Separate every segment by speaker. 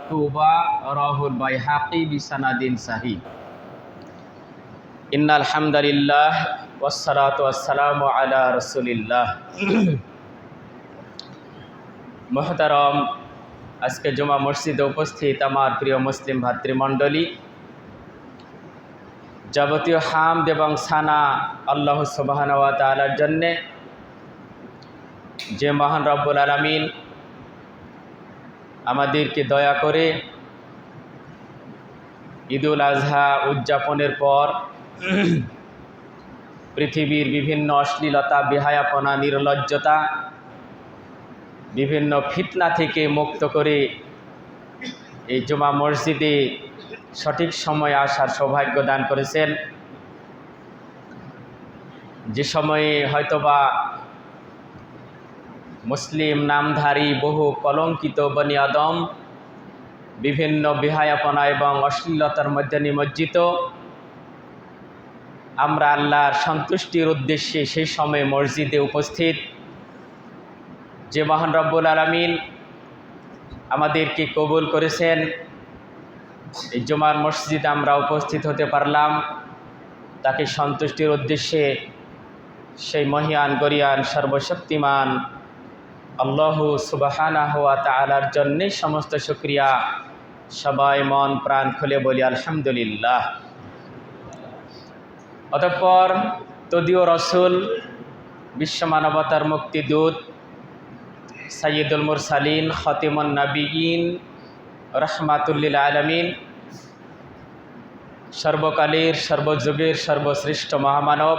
Speaker 1: তুবা রাহুল বাইহাকি বিসানাদিন সাহি। ইন্নাল হামদুলিল্লাহ ওয়াসসালাতু ওয়াসসালামু আলা রাসূলিল্লাহ। মুহতারাম, আজকে জুমা মসজিদে উপস্থিত আমার প্রিয় মুসলিম ভাতৃমণ্ডলী, যাবতীয় হামদ এবং সানা আল্লাহ সুবহানাহু ওয়া তাআলার জন্যে, যে মহান রব্বুল আলামিন আমাদেরকে দয়া করে ঈদুল আজহা উদযাপনের পর পৃথিবীর বিভিন্ন অশ্লীলতা, বেহায়াপনা, নির্লজ্জতা, বিভিন্ন ফিতনা থেকে মুক্ত করে এই জুমা মসজিদে সঠিক সময়ে আসার সৌভাগ্য দান করেছেন। যে সময়ে হয়তোবা মুসলিম নামধারী বহু কলঙ্কিত বনি আদম বিভিন্ন বেহায়াপনা এবং অশ্লীলতার মধ্যে নিমজ্জিত, আমরা আল্লাহর সন্তুষ্টির উদ্দেশ্যে সেই সময়ে মসজিদে উপস্থিত। যে মহান রব্বুল আলামিন আমাদেরকে কবুল করেছেন, এই জুমার মসজিদে আমরা উপস্থিত হতে পারলাম, তাকে সন্তুষ্টির উদ্দেশ্যে সেই মহিয়ান গরিয়ান সর্বশক্তিমান আল্লাহ সুবহানাহু ওয়া তাআলার জন্যে সমস্ত শুকরিয়া। সবাই মন প্রাণ খুলে বলি আলহামদুলিল্লাহ। অতঃপর তদীয় রসুল, বিশ্বমানবতার মুক্তিদূত, সাইয়্যিদুল মুরসালিন, খাতিমুন নবিয়্যিন, রাহমাতুল লিল আলামিন, সর্বকালের সর্বযুগের সর্বশ্রেষ্ঠ মহামানব,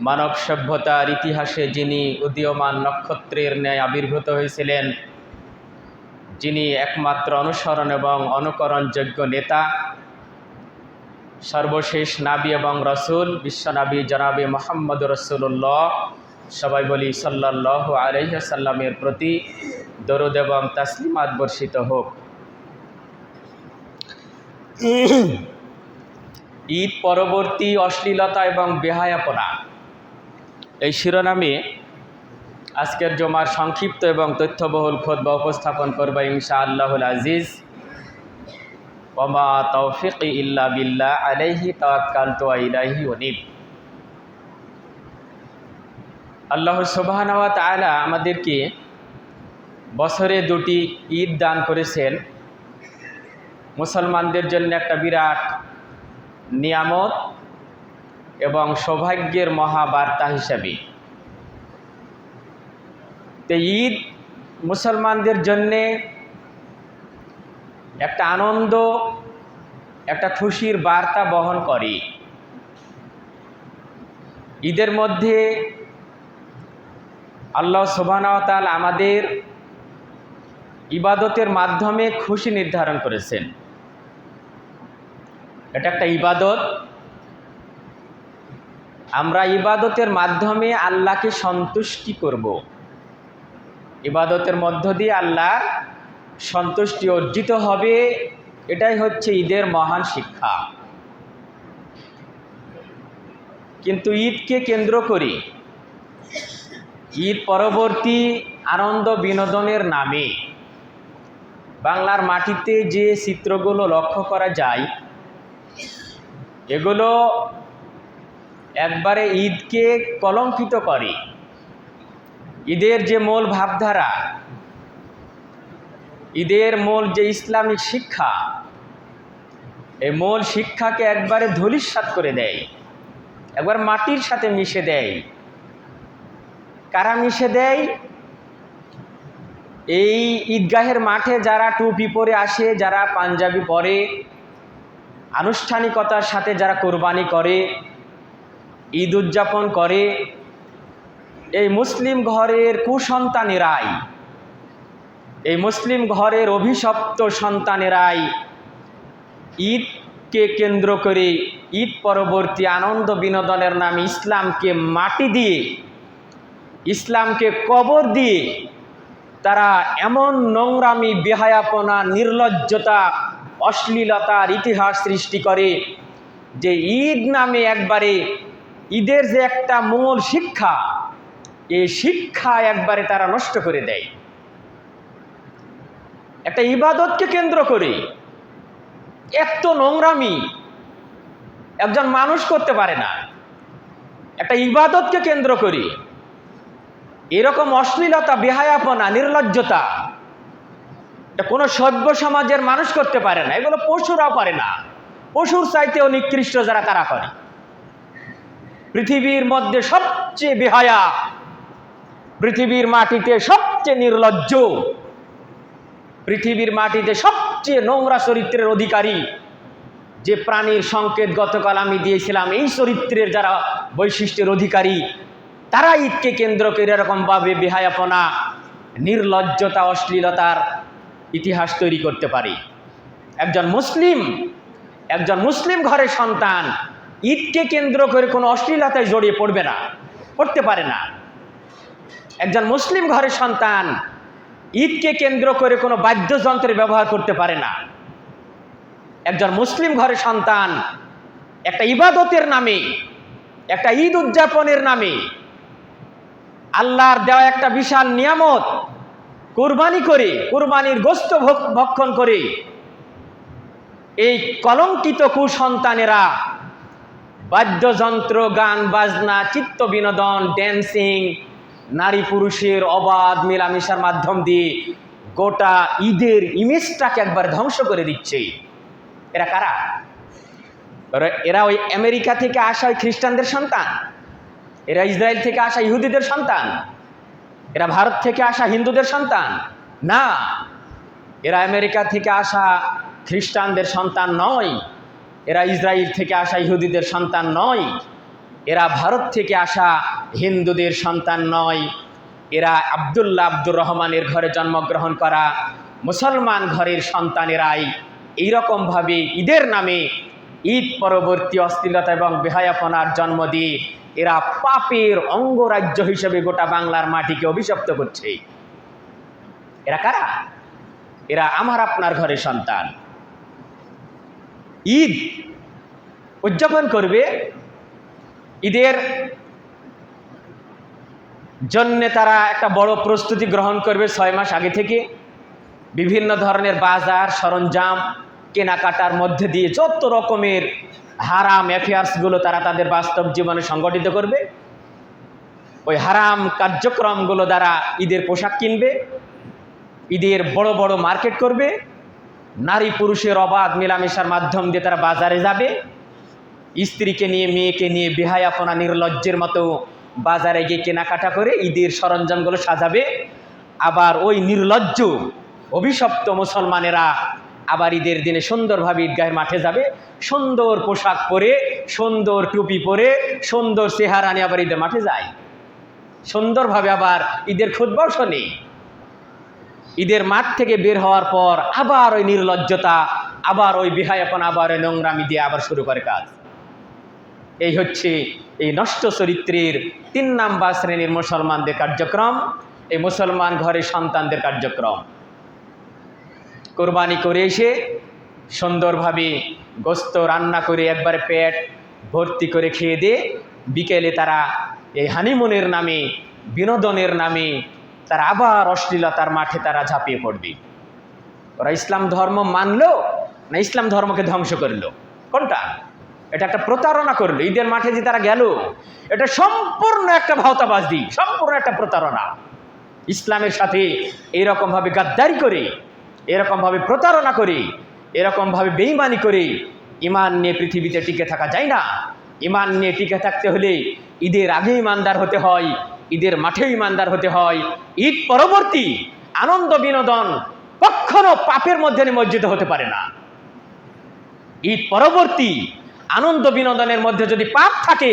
Speaker 1: মানব সভ্যতার ইতিহাসে যিনি উদীয়মান নক্ষত্রের ন্যায় আবির্ভূত হয়েছিলেন, যিনি একমাত্র অনুসরণ এবং অনুকরণযোগ্য নেতা, সর্বশেষ নাবী এবং রসুল, বিশ্বনবী জনাবে মুহাম্মদ রাসূলুল্লাহ, সবাই বলি সাল্লাল্লাহু আলাইহি ওয়াসাল্লামের প্রতি দরুদ এবং তাসলিমাত বর্ষিত হোক। ঈদ পরবর্তী অশ্লীলতা এবং বেহায়াপনা, এই শিরোনামে আজকের জুমার সংক্ষিপ্ত এবং তথ্যবহুল খুতবা উপস্থাপন করব ইনশাআল্লাহুল আজিজ। ওয়া মা তাওফিকি ইল্লা বিল্লাহ, আলাইহি তাওয়াক্কালতু ওয়া ইলাইহি উনীব। আল্লাহ সুবহানাহু ওয়া তাআলা আমাদেরকে বছরে দুটি ঈদ দান করেছেন, মুসলমানদের জন্য একটা বিরাট নিয়ামত এবং সৌভাগ্যের মহাবার্তা হিসাবে। তো ঈদ মুসলমানদের জন্যে একটা আনন্দ, একটা খুশির বার্তা বহন করে। ঈদের মধ্যে আল্লাহ সুবহানাহু ওয়া তাআলা আমাদের ইবাদতের মাধ্যমে খুশি নির্ধারণ করেছেন। এটা একটা ইবাদত, আমরা ইবাদতের মাধ্যমে আল্লাহকে সন্তুষ্টি করব, ইবাদতের মধ্য দিয়ে আল্লাহর সন্তুষ্টি অর্জিত হবে। এটাই হচ্ছে ঈদের মহান শিক্ষা। কিন্তু ঈদকে কেন্দ্র করে ঈদ পরবর্তী আনন্দ বিনোদনের নামে বাংলার মাটিতে যে চিত্রগুলো লক্ষ্য করা যায়, এগুলো একবারে ঈদকে কলঙ্কিত করে। ঈদের যে মূল ভাবধারা, ঈদের মূল যে ইসলামিক শিক্ষা, এই মূল শিক্ষাকে একবারে ধূলিসাৎ করে দেয়, একবার মাটির সাথে মিশে দেয়। কারা মিশে দেয়? এই ঈদগাহের মাঠে যারা টুপি পরে আসে, যারা পাঞ্জাবি পরে, আনুষ্ঠানিকতার সাথে যারা কোরবানি করে, ঈদ উদযাপন করে, এই মুসলিম ঘরের কুসন্তানেরাই, এই মুসলিম ঘরের অভিশপ্ত সন্তানেরাই ঈদকে কেন্দ্র করে ঈদ পরবর্তী আনন্দ বিনোদনের নামে ইসলামকে মাটি দিয়ে, ইসলামকে কবর দিয়ে তারা এমন নোংরামি, বেহায়াপনা, নির্লজ্জতা, অশ্লীলতার ইতিহাস সৃষ্টি করে যে ঈদ নামে একবারে ঈদের যে একটা মূল শিক্ষা, এই শিক্ষা একবারে তারা নষ্ট করে দেয়। একটা ইবাদতকে কেন্দ্র করে এত নোংরামি একজন মানুষ করতে পারে না। একটা ইবাদতকে কেন্দ্র করে এরকম অশ্লীলতা, বেহায়াপনা, নির্লজ্জতা এটা কোনো সভ্য সমাজের মানুষ করতে পারে না। এগুলো পশুরাও পারে না। পশুর চাইতেও নিকৃষ্ট যারা তারা করে। পৃথিবীর মধ্যে সবচেয়ে বেহায়া, পৃথিবীর মাটিতে সবচেয়ে নির্লজ্জ, পৃথিবীর মাটিতে সবচেয়ে নোংরা চরিত্রের অধিকারী যে প্রাণীর সংকেত গতকাল আমি দিয়েছিলাম, এই চরিত্রের যারা বৈশিষ্ট্যের অধিকারী তারা ঈদকে কেন্দ্র করে এরকমভাবে বেহায়াপনা, নির্লজ্জতা, অশ্লীলতার ইতিহাস তৈরি করতে পারে। একজন মুসলিম ঘরের সন্তান ঈদকে কেন্দ্র করে কোনো অশ্লীলতায় জড়িয়ে পড়তে পারে না। একজন মুসলিম ঘরের সন্তান ঈদকে কেন্দ্র করে কোনো বাদ্যযন্ত্রের ব্যবহার করতে পারে না। একজন মুসলিম ঘরের সন্তান একটা ইবাদতের নামে, একটা ঈদ উদযাপনের নামে আল্লাহর দেওয়া একটা বিশাল নিয়ামত কুরবানি করে, কুরবানির গোশত ভক্ষণ করে এই কলঙ্কিত কুসন্তানেরা বাদ্যযন্ত্র, গান বাজনা, চিত্ত বিনোদন, ড্যান্সিং, নারী পুরুষের অবাধ মেলামেশার মাধ্যম দিয়ে গোটা ঈদের ইমেজটাকে একবার ধ্বংস করে দিচ্ছে। এরা কারা? এরা ওই আমেরিকা থেকে আসা ওই খ্রিস্টানদের সন্তান, এরা ইসরায়েল থেকে আসা ইহুদিদের সন্তান, এরা ভারত থেকে আসা হিন্দুদের সন্তান না, এরা আমেরিকা থেকে আসা খ্রিস্টানদের সন্তান নয়, এরা ইসরায়েল থেকে আসা ইহুদিদের সন্তান নয়, এরা ভারত থেকে আসা হিন্দুদের সন্তান নয়, এরা আব্দুর রহমানের ঘরে জন্মগ্রহণ করা মুসলমান ঘরের সন্তানেরাই এইরকমভাবে ঈদের নামে ঈদ পরবর্তী অশ্লীলতা এবং বেহায়াপনার জন্ম দিয়ে এরা পাপের অঙ্গরাজ্য হিসেবে গোটা বাংলার মাটিকে অভিশপ্ত করছে। এরা কারা? এরা আমার আপনার ঘরের সন্তান। ঈদ উদযাপন করবে, ঈদের জন্যে তারা একটা বড় প্রস্তুতি গ্রহণ করবে 6 মাস আগে থেকে। বিভিন্ন ধরনের বাজার সরঞ্জাম কেনাকাটার মধ্যে দিয়ে যত রকমের হারাম অ্যাফেয়ার্সগুলো তারা তাদের বাস্তব জীবনে সংগঠিত করবে। ওই হারাম কার্যক্রমগুলো দ্বারা ঈদের পোশাক কিনবে, ঈদের বড় বড় মার্কেট করবে, নারী পুরুষের অবাধ মেলামেশার মাধ্যম দিয়ে তারা বাজারে যাবে, স্ত্রীকে নিয়ে, মেয়েকে নিয়ে বেহায়াপনা, নির্লজ্জের মতো বাজারে গিয়ে কেনাকাটা করে ঈদের সরঞ্জামগুলো সাজাবে। আবার ওই নির্লজ্জ অভিশপ্ত মুসলমানেরা আবার ঈদের দিনে সুন্দরভাবে ঈদগাহের মাঠে যাবে, সুন্দর পোশাক পরে, সুন্দর টুপি পরে, সুন্দর চেহারা নিয়ে আবার ঈদের মাঠে যায়, সুন্দরভাবে আবার ঈদের খুতবাও শোনে। ঈদের মাঠ থেকে বের হওয়ার পর আবার ওই নির্লজ্জতা, আবার ওই বেহায়াপনা, আবার ওই নোংরামি দিয়ে আবার শুরু করে কাজ। এই হচ্ছে এই নষ্ট চরিত্রের 3 নাম্বার শ্রেণীর মুসলমানদের কার্যক্রম, এই মুসলমান ঘরের সন্তানদের কার্যক্রম। কোরবানি করে এসে সুন্দরভাবে গোশত রান্না করে একবারে পেট ভর্তি করে খেয়ে দিয়ে বিকেলে তারা এই হানিমুনের নামে, বিনোদনের নামে তারা আবার অশ্লীলতার মাঠে তারা ঝাঁপিয়ে পড়বে। ওরা ইসলাম ধর্ম মানলো না ইসলাম ধর্মকে ধ্বংস করলো? কোনটা? এটা একটা প্রতারণা করলো। ঈদের মাঠে যে তারা গেল, এটা সম্পূর্ণ একটা ভাওতাবাজি, সম্পূর্ণ একটা প্রতারণা। ইসলামের সাথে এরকমভাবে গাদ্দারি করে, এরকমভাবে প্রতারণা করে, এরকমভাবে বেঈমানি করে ঈমান নিয়ে পৃথিবীতে টিকে থাকা যায় না। ঈমান নিয়ে টিকে থাকতে হলে ঈদের আগে ঈমানদার হতে হয়, ঈদের মাঠে ঈমানদার হতে হয়। ঈদ পরবর্তী আনন্দ বিনোদন কখনো পাপের মধ্যে নিমজ্জিত হতে পারে না। ঈদ পরবর্তী আনন্দ বিনোদনের মধ্যে যদি পাপ থাকে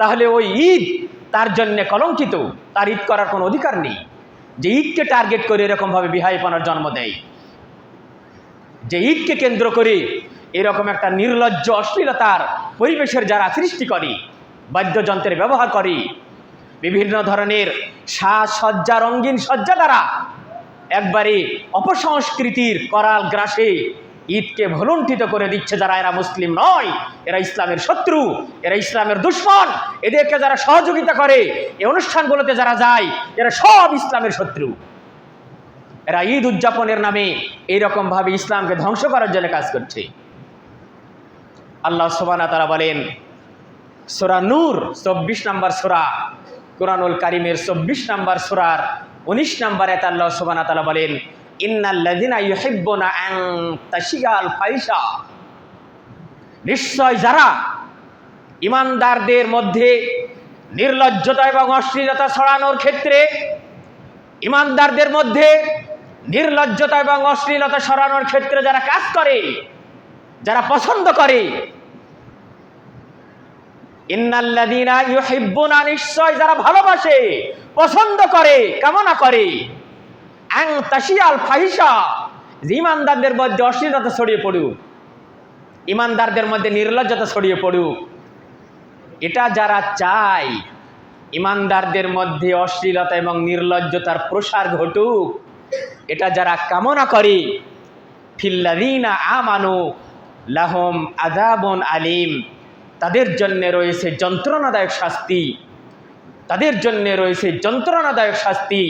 Speaker 1: তাহলে ওই ঈদ তার জন্য কলঙ্কিত, তার ঈদ করার কোনো অধিকার নেই। যে ঈদকে টার্গেট করে এরকমভাবে বেহায়াপনার জন্ম দেয়, যে ঈদকে কেন্দ্র করে এরকম একটা নির্লজ্জ অশ্লীলতার পরিবেশের যারা সৃষ্টি করে, বাদ্যযন্ত্রের ব্যবহার করে, বিভিন্ন ধরনের সাজসজ্জা, রঙিন সজ্জা দ্বারা একবারে অপসংস্কৃতির করাল গ্রাসে ঈদকে ভুলুণ্ঠিত করে দিচ্ছে যারা, এরা মুসলিম নয়, এরা ইসলামের শত্রু, এরা ইসলামের দুশমন। এদেরকে যারা সহযোগিতা করে, এই অনুষ্ঠানগুলোতে যারা যায়, এরা সব ইসলামের শত্রু। এরা ঈদ উদযাপনের নামে এইরকমভাবে ইসলামকে ধ্বংস করার জন্য কাজ করছে। আল্লাহ সুবহানাহু ওয়া তাআলা বলেন সূরা নূর 24 নম্বর সূরা, কুরআনুল কারীমের 24 নম্বর সূরার 19 নম্বর আয়াতে আল্লাহ সুবহানাহু ওয়া তাআলা বলেন ইন্নাল্লাযীনা ইউহিব্বুনা আন তাশিয়াল ফাহিশা, নিশ্চয় যারা ঈমানদারদের মধ্যে নির্লজ্জতা এবং অশ্লীলতা ছড়ানোর ক্ষেত্রে, ঈমানদারদের মধ্যে নির্লজ্জতা এবং অশ্লীলতা ছড়ানোর ক্ষেত্রে যারা কাজ করে, যারা পছন্দ করে, ইন্নাল্লাযীনা ইউহিব্বুনা, নিশ্চয় যারা ভালোবাসে, পছন্দ করে, কামনা করে, আন তাশিয়াল ফাহিশা, ঈমানদারদের মধ্যে অশ্লীলতা ছড়িয়ে পড়ুক, ঈমানদারদের মধ্যে নির্লজ্জতা ছড়িয়ে পড়ুক, এটা যারা চায় ঈমানদারদের মধ্যে অশ্লীলতা এবং নির্লজ্জতার প্রসার ঘটুক, এটা যারা কামনা করে, ফিল্লাযীনা আমানু লাহুম আযাবুন আলীম, তাদের জন্য রয়েছে যন্ত্রণাদায়ক শাস্তি, তাদের জন্য রয়েছে যন্ত্রণাদায়ক শাস্তি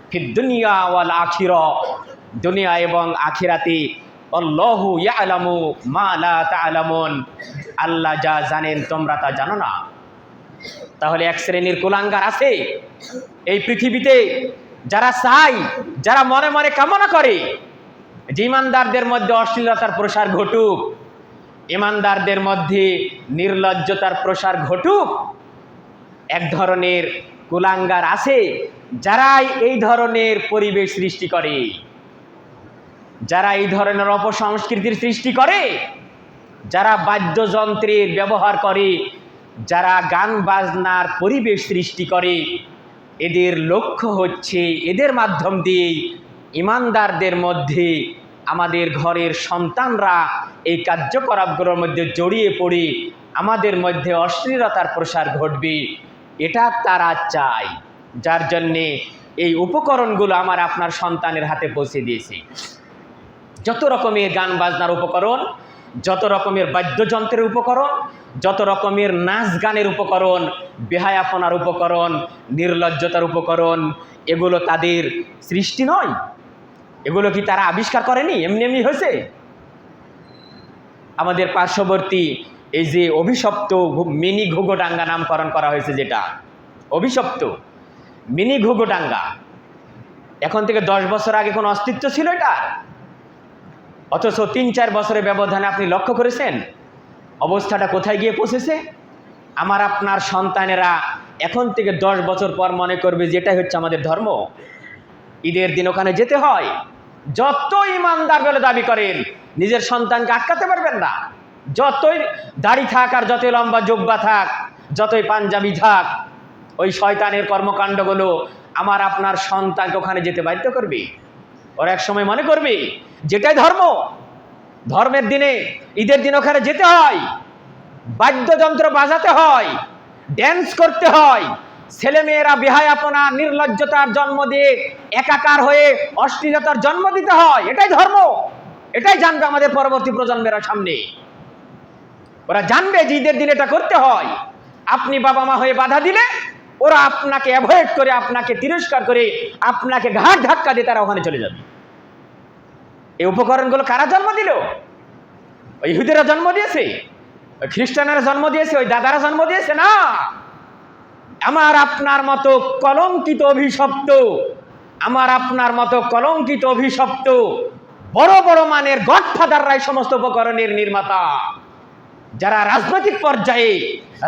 Speaker 1: ফিদ দুনিয়া ওয়াল আখিরা, দুনিয়া এবং আখিরাতে। আল্লাহু ইয়ালামু মা লা তা'লামুন, আল্লাহ যা জানেন তোমরা তা জানো না। তাহলে এক শ্রেণীর কুলাঙ্গার আছে এই পৃথিবীতে, যারা চায়, যারা মনে মনে কামনা করে যে ঈমানদারদের মধ্যে অশ্লীলতার প্রসার ঘটুক, ঈমানদারদের মধ্যে নির্লজ্জতার প্রসার ঘটুক। এক ধরনের কুলাঙ্গার আছে যারা এই ধরনের পরিবেশ সৃষ্টি করে, যারা এই ধরনের অপসংস্কৃতির সৃষ্টি করে, যারা বাদ্যযন্ত্রের ব্যবহার করে, যারা গান বাজনার পরিবেশ সৃষ্টি করে, এদের লক্ষ্য হচ্ছে এদের মাধ্যম দিয়ে ঈমানদারদের মধ্যে, আমাদের ঘরের সন্তানরা এই কার্যকলাপগুলোর মধ্যে জড়িয়ে পড়ে আমাদের মধ্যে অশ্লীলতার প্রসার ঘটবে, এটা তারা চায়। যার জন্যে এই উপকরণগুলো আমার আপনার সন্তানের হাতে পৌঁছে দিয়েছে। যত রকমের গান বাজনার উপকরণ, যত রকমের বাদ্যযন্ত্রের উপকরণ, যত রকমের নাচ গানের উপকরণ, বেহায়াপনার উপকরণ, নির্লজ্জতার উপকরণ, এগুলো তাদের সৃষ্টি নয়, এগুলো কি তারা আবিষ্কার করেনি, এমনি এমনি হয়েছে। আমাদের পার্শ্ববর্তী এই যে অভিশপ্ত মিনি ঘুঘুডাঙ্গা নামকরণ করা হয়েছে, যেটা অভিশপ্ত মিনি ঘুঘুডাঙ্গা, এখন থেকে 10 বছর আগে কোনো অস্তিত্ব ছিল এটা? অথচ 3-4 বছরের ব্যবধানে আপনি লক্ষ্য করেছেন অবস্থাটা কোথায় গিয়ে পৌঁছেছে? আমার আপনার সন্তানেরা এখন থেকে 10 বছর পর মনে করবে যে এটাই হচ্ছে আমাদের ধর্ম, ঈদের দিন ওখানে যেতে হয়। যত ঈমানদার বলে দাবি করেন, নিজের সন্তানকে আটকাতে পারবেন না। যতই দাড়ি থাক আর যতই লম্বা জুব্বা থাক, যতই পাঞ্জাবি থাক, ওই শয়তানের কর্মকাণ্ডগুলো আমার আপনার সন্তানকে ওখানে যেতে বাধ্য করবে। ওরা এক সময় মনে করবে যেটাই ধর্ম, ধর্মের দিনে, ঈদের দিন ওখানে যেতে হয়, বাদ্যযন্ত্র বাজাতে হয়, ড্যান্স করতে হয়, ছেলেমেয়েরা বেহায়াপনা নির্লজ্জতার জন্ম দিয়ে একাকার হয়ে অশ্লীলতার জন্ম দিতে হয়। এটাই ধর্ম, এটাই জানবে আমাদের পরবর্তী প্রজন্মেরা সামনে। ওরা জানবে যে ঈদের দিন এটা করতে হয়। আপনি বাবা মা হয়ে বাধা দিলে ওরা আপনাকে অ্যাভয়েড করে, আপনাকে তিরস্কার করে, আপনাকে ঘাট ধাক্কা দিয়ে তারা ওখানে চলে যাবে। এই উপকরণগুলো কারা জন্ম দিল? ওই ইহুদিরা জন্ম দিয়েছে, ওই খ্রিস্টানেরা জন্ম দিয়েছে, ওই দাদারা জন্ম দিয়েছে না। আমার আপনার মতো কলঙ্কিত অভিশপ্ত, আমার আপনার মতো কলঙ্কিত অভিশপ্ত বড় বড় মানের গডফাদাররাই সমস্ত উপকরণের নির্মাতা, যারা রাজনৈতিক পর্যায়ে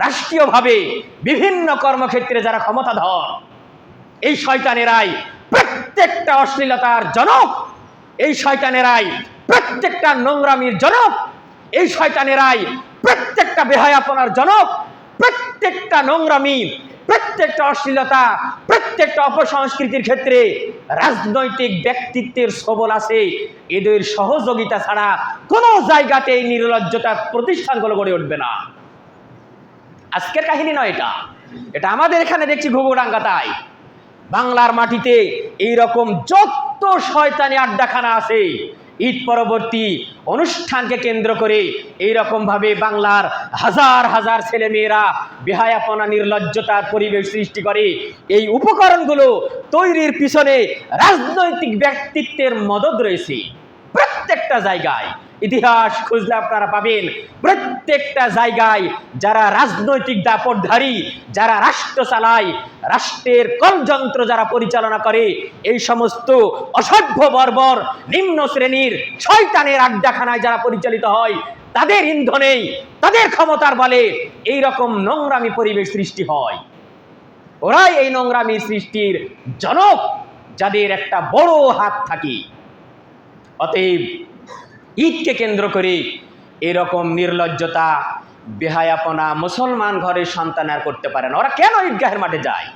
Speaker 1: রাষ্ট্রীয়ভাবে বিভিন্ন কর্মক্ষেত্রে যারা ক্ষমতাধর, এই শয়তানেরাই প্রত্যেকটা অশ্লীলতার জনক, এই শয়তানেরাই প্রত্যেকটা নোংরামির জনক, এই শয়তানেরাই প্রত্যেকটা বেহায়াপনার জনক, প্রত্যেকটা নোংরামি, প্রত্যেকটা অশ্লীলতা, প্রত্যেকটা অপসংস্কৃতির ক্ষেত্রে রাজনৈতিক ব্যক্তিত্বের সবল আছে। এদের সহযোগিতা ছাড়া কোনো জায়গাতে এই নির্লজ্জতার প্রতিষ্ঠানগুলো গড়ে উঠবে না। আজকের কাহিনী নয় এটা, এটা আমাদের এখানে দেখছি ঘুঘুডাঙ্গা। তাই বাংলার মাটিতে এইরকম যত শয়তানি আড্ডাখানা আছে, ঈদ পরবর্তী অনুষ্ঠানকে কেন্দ্র করে এইরকমভাবে বাংলার হাজার হাজার ছেলেমেয়েরা বেহায়াপনা নির্লজ্জতার পরিবেশ সৃষ্টি করে। এই উপকরণগুলো তৈরির পিছনে রাজনৈতিক ব্যক্তিত্বের মদদ রয়েছে। প্রত্যেকটা জায়গায় ইতিহাস খুঁজলে আপনারা পাবেন, প্রত্যেকটা জায়গায় যারা রাজনৈতিক দাপটধারী, যারা রাষ্ট্র চালায়, রাষ্ট্রের কলযন্ত্র যারা পরিচালনা করে, এই সমস্ত অসভ্য বর্বর নিম্ন শ্রেণীর শয়তানের আড্ডাখানায় যারা পরিচালিত হয়, তাদের ইন্ধনেই, তাদের ক্ষমতার বলে এই রকম নোংরামি পরিবেশ সৃষ্টি হয়। ওরাই এই নোংরামি সৃষ্টির জনক, যাদের একটা বড় হাত থাকে। অতএব ঈদকে কেন্দ্র করে এরকম নির্লজ্জতা, বেহায়াপনা মুসলমান ঘরের সন্তান আর করতে পারে না। ওরা কেন ঈদগাহের মাঠে যায়?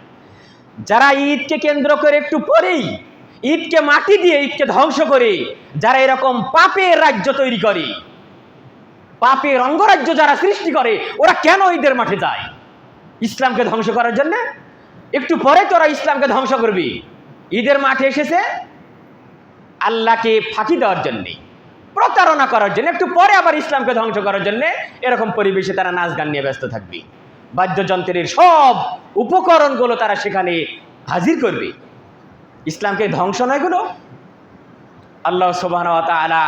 Speaker 1: যারা ঈদকে কেন্দ্র করে একটু পরেই ঈদকে মাটি দিয়ে ঈদকে ধ্বংস করে যারা এরকম পাপের রাজ্য তৈরি করে, পাপের অঙ্গরাজ্য যারা সৃষ্টি করে, ওরা কেন ঈদের মাঠে যায়? ইসলামকে ধ্বংস করার জন্য। একটু পরে তোরা ইসলামকে ধ্বংস করবি। ঈদের মাঠে এসেছে আল্লাহকে ফাঁকি দেওয়ার জন্যে, প্রতারণা করার জন্য, একটু পরে আবার ইসলামকে ধ্বংস করার জন্য এরকম পরিবেশে তারা নাচ গান নিয়ে ব্যস্ত থাকবে। বাদ্যযন্ত্রের সব উপকরণগুলো তারা সেখানে হাজির করবে। ইসলামকে ধ্বংস নয় গুলো। আল্লাহ সুবহানাহু ওয়া তাআলা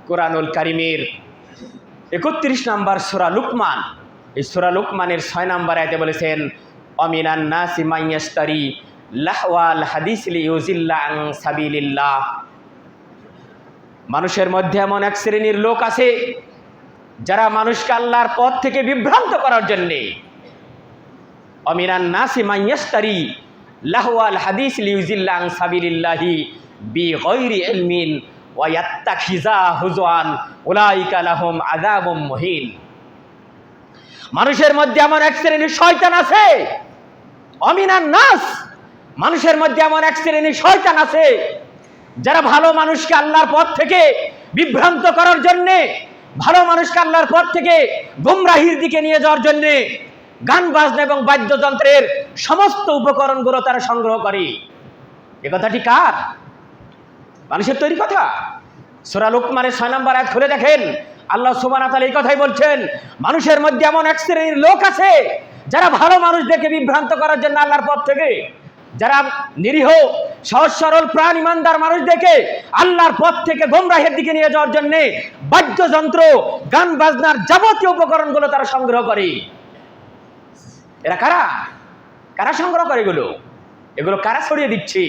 Speaker 1: কোরআনুল কারীমের 31 নম্বর সূরা লুকমান, এই সূরা লুকমানের 6 নম্বর আয়াতে বলেছেন, অমিনান নাসি মাইয়াশতারি লাহওয়াল হাদিস লিইউজিল্লা আন সাবিলিল্লাহ। মানুষের মধ্যে এমন এক শ্রেণীর লোক আছে যারা মানুষকে আল্লাহর পথ থেকে বিভ্রান্ত করার জন্যে, অমিনান নাসি মাইয়াশতারি লাহওয়াল হাদিস লিইউজিল্লা আন সাবিলিল্লাহি বিগাইরি ইলমিন ওয়া ইয়াত্তাখিযা হুজওয়ান উলাইকা লাহুম আযাবুম মুহিন। মানুষের মধ্যে এমন এক শ্রেণীর শয়তান আছে, অমিনান নাস, মানুষের মধ্যে এমন এক শ্রেণীর শয়তান আছে যারা ভালো মানুষকে আল্লাহর পথ থেকে বিভ্রান্ত করার জন্যে, ভালো মানুষকে আল্লাহর পথ থেকে গুমরাহির দিকে নিয়ে যাওয়ার জন্যে গান বাজনা এবং বাদ্যযন্ত্রের সমস্ত উপকরণগুলো তারা সংগ্রহ করে। এ কথাটি কার? মানুষের তৈরি কথা। সূরা লুকমানের 6 নম্বর আয়াত খুলে দেখেন, আল্লাহ সুবহানাহু ওয়া তাআলা এই কথাই বলছেন, মানুষের মধ্যে এমন এক শ্রেণীর লোক আছে যারা ভালো মানুষদেরকে বিভ্রান্ত করার জন্য আল্লাহর পথ থেকে, যারা নিরীহ সহজ সরল প্রাণ ইমানদার মানুষদেরকে আল্লাহর পথ থেকে গোমরাহের দিকে নিয়ে যাওয়ার জন্য বাদ্যযন্ত্র, গান বাজনার যাবতীয় উপকরণগুলো তারা সংগ্রহ করে। এরা কারা? কারা সংগ্রহ করে এগুলো কারা ছড়িয়ে দিচ্ছে?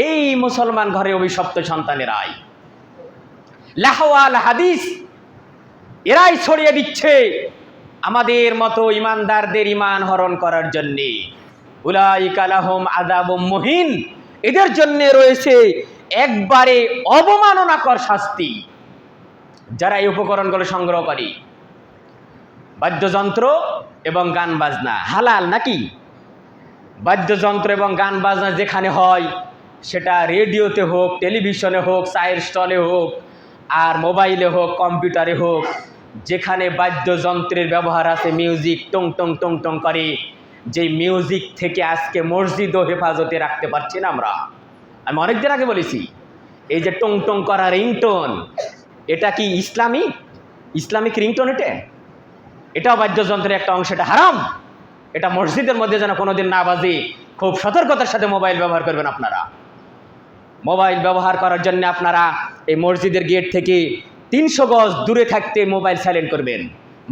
Speaker 1: এই মুসলমান ঘরে অভিশপ্ত সন্তানেরাই, লাহওয়াল হাদিস, এরাই ছড়িয়ে দিচ্ছে আমাদের মতো ইমানদারদের ইমান হরণ করার জন্যে। উলাইকা লাহুম আযাবুম মুহিন, এদের জন্য রয়েছে একবারে অবমাননাকর শাস্তি। যারা এই উপকরণগুলো সংগ্রহ করে, বাদ্যযন্ত্র এবং গান বাজনা হালাল নাকি? বাদ্যযন্ত্র এবং গান বাজনা যেখানে হয়, সেটা রেডিওতে হোক, টেলিভিশনে হোক, চায়ের স্টলে হোক, আর মোবাইলে হোক, কম্পিউটারে হোক, যেখানে বাদ্যযন্ত্রের ব্যবহার আছে, মিউজিক টং টং টং টং করে, যে মিউজিক থেকে আজকে মসজিদও হেফাজতে রাখতে পারছি না আমরা। আমি অনেকদিন আগে বলেছি, এই যে টং টং করা রিংটোন, এটা কি ইসলামিক রিংটোন? এটাও বাদ্যযন্ত্রের একটা অংশ, এটা হারাম। এটা মসজিদের মধ্যে যেন কোনোদিন না বাজে। খুব সতর্কতার সাথে মোবাইল ব্যবহার করবেন আপনারা। মোবাইল ব্যবহার করার জন্য আপনারা এই মসজিদের গেট থেকে 300 গজ দূরে থাকতে মোবাইল সাইলেন্ট করবেন।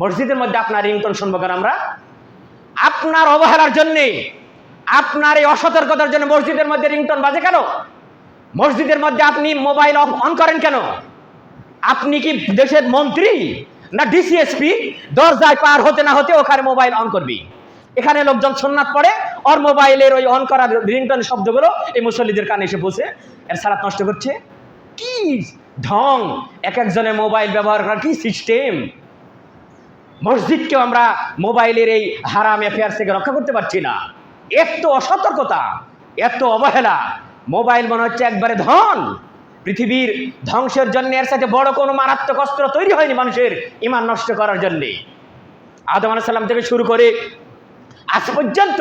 Speaker 1: মসজিদের মধ্যে আপনার রিংটোন শুনবো কেন আমরা? আপনার অবহেলার জন্যে, আপনার এই অসতর্কতার জন্য মসজিদের মধ্যে রিংটোন বাজে কেন? মসজিদের মধ্যে আপনি মোবাইল অন করেন কেন? আপনি কি দেশের মন্ত্রী না ডিসিএসপি? দরজায় পার হতে না হতে ওখানে মোবাইল অন করবি। এখানে লোকজন সুন্নাত পড়ে, ওর মোবাইলের ওই অন করা রিংটোন শব্দগুলো এই মুসল্লিদের কানে এসে পৌঁছে এর সালাত নষ্ট করছে। কি ঢং! এক একজনের মোবাইল ব্যবহার করার কি সিস্টেম! মসজিদকেও আমরা মোবাইলের এই হারাম অ্যাফেয়ার্স থেকে রক্ষা করতে পারছি না। এত অসতর্কতা, এত অবহেলা! মোবাইল মনে হচ্ছে একবারে ধন। পৃথিবীর ধ্বংসের জন্য এর সাথে বড় কোনো মারাত্মক অস্ত্র তৈরি হয়নি মানুষের ইমান নষ্ট করার জন্যে। আদম আলাইহিস সালাম থেকে শুরু করে আজ পর্যন্ত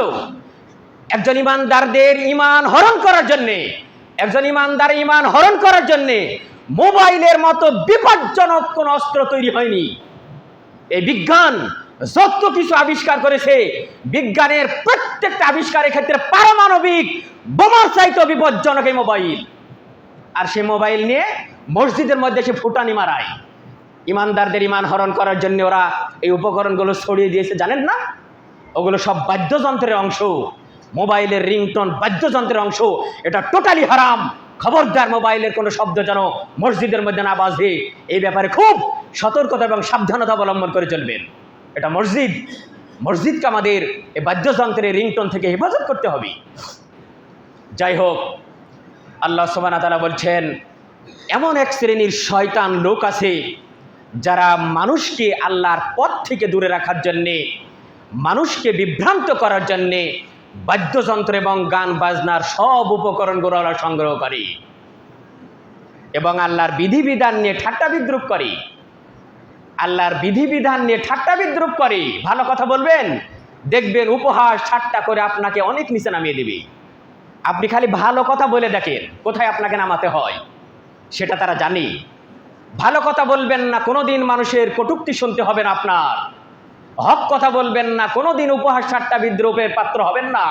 Speaker 1: একজন ইমানদারদের ইমান হরণ করার জন্যে, একজন ইমানদার ইমান হরণ করার জন্যে মোবাইলের মতো বিপজ্জনক কোন অস্ত্র তৈরি হয়নি। এই বিজ্ঞান যত কিছু আবিষ্কার করেছে, বিজ্ঞানের প্রত্যেকটা আবিষ্কারের ক্ষেত্রে পারমাণবিক বোমার চাইতে বিপজ্জনক এই মোবাইল। আর সে মোবাইল নিয়ে মসজিদের মধ্যে সে ফুটানি মারায়। ইমানদারদের ইমান হরণ করার জন্য ওরা এই উপকরণগুলো ছড়িয়ে দিয়েছে, জানেন না? ওগুলো সব বাদ্যযন্ত্রের অংশ। মোবাইলের রিংটোন বাদ্যযন্ত্রের অংশ। এটা টোটালি হারাম। খবরদার মোবাইলের কোনো শব্দ যেন মসজিদের মধ্যে না বাজে, এই ব্যাপারে খুব সতর্কতা এবং সাবধানতা অবলম্বন করে চলবেন। এটা মসজিদ, মসজিদকে আমাদের এই বাদ্যযন্ত্রের রিংটোন থেকে হেফাজত করতে হবে। যাই হোক, আল্লাহ সুবহানাহু ওয়া তাআলা বলছেন, এমন এক শ্রেণীর শয়তান লোক আছে যারা মানুষকে আল্লাহর পথ থেকে দূরে রাখার জন্যে, মানুষকে বিভ্রান্ত করার জন্যে বাদ্যযন্ত্র এবং গান বাজনার সব উপকরণগুলো সংগ্রহ করে এবং আল্লাহর বিধিবিধান নিয়ে ঠাট্টা বিদ্রুপ করে। আল্লাহর বিধিবিধান নিয়ে ঠাট্টা বিদ্রুপ করে। ভালো কথা বলবেন, দেখবেন উপহাস ঠাট্টা করে আপনাকে অনেক নিচে নামিয়ে দেবে। আপনি খালি ভালো কথা বলে দেখেন কোথায় আপনাকে নামাতে হয়, সেটা তারা জানে। ভালো কথা বলবেন না, কোনোদিন মানুষের কটূক্তি শুনতে হবে না। আপনার হক কথা বলবেন না, কোনোদিন উপহাস ঠাট্টা বিদ্রুপের পাত্র হবেন না।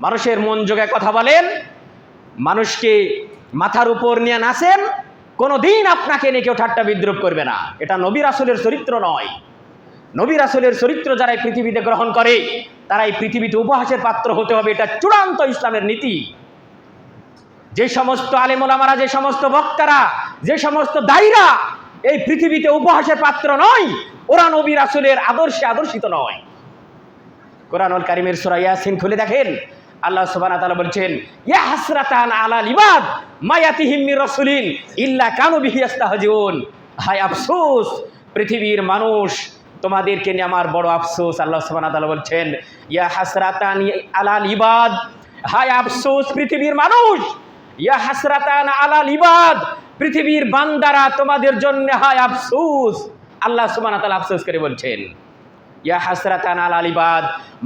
Speaker 1: মানুষের মন জোগায় কথা বলেন, মানুষকে মাথার উপর নিয়ে নাচেন, কোনোদিন আপনাকে নিয়ে কেউ ঠাট্টা বিদ্রুপ করবে না। এটা নবী রাসূলের চরিত্র নয়। নবী রাসূলের চরিত্র যারা এই পৃথিবীতে গ্রহণ করে তারা এই পৃথিবীতে উপহাসের পাত্র হতে হবে। এটা চূড়ান্ত ইসলামের নীতি। যে সমস্ত আলেম ওলামারা, যে সমস্ত বক্তারা, যে সমস্ত দায়ীরা এই পৃথিবীতে উপহাসের পাত্র নয়, ওরা নবী রাসূলের আদর্শে আদর্শিত নয়। কোরআনুল কারীমের সূরা ইয়াসিন খুলে দেখেন, আল্লাহ সুবহানাহু ওয়া তাআলা বলছেন, ইয়া হাসরাতান আলাল ইবাদ মা ইয়াতিহিম মির রাসূলিন ইল্লা কানু বিহি ইস্তাহজিউন। হায় আফসোস পৃথিবীর মানুষ, তোমাদেরকে নিয়ে আমার বড় আফসোস। আল্লাহ সুবহানাহু ওয়া তাআলা বলছেন, ইয়া হাসরাতান আলাল ইবাদ, হায় আফসোস পৃথিবীর মানুষ, ইয়া হাসরাতান আলাল ইবাদ, পৃথিবীর বান্দারা তোমাদের জন্য হায় আফসোস। আল্লাহ সুবহানাহু ওয়া তাআলা আফসোস করে বলছেন, ইয়া হাসরাতান আলাল ইবাদ